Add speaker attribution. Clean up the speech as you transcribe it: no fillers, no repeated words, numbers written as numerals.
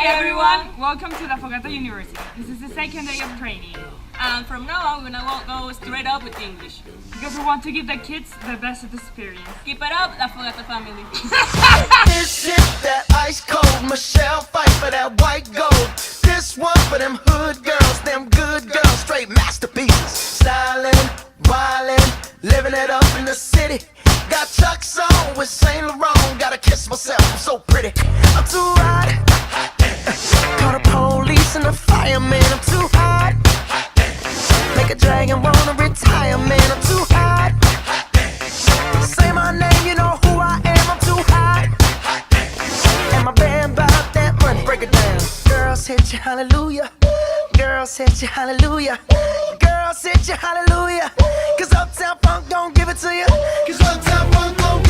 Speaker 1: everyone! Welcome to La Fogata University. This is the second day of training.
Speaker 2: And from now on, we're gonna go straight up with English.
Speaker 1: Because we want to give the kids the best experience.
Speaker 2: Keep it up, La Fogata family.
Speaker 3: This shit, that ice cold. Michelle fight for that white gold. This one for them hood girls, them good girls, straight masterpieces. Stylin', wildin', living it up in the city. Got Chuck's on with Saint Laurent. Gotta kiss myself, I'm so pretty. I'm too hot. Call the police and the fireman. I'm too hot. Make a dragon wanna retire, man. I'm too hot. Say my name, you know who I am. I'm too hot. And my band bought that money. Break it down. Girls hit you, hallelujah. Girls hit you, hallelujah. Girls hit you, hallelujah. Cause Uptown Funk don't give it to you. Cause Uptown Funk don't give it to you.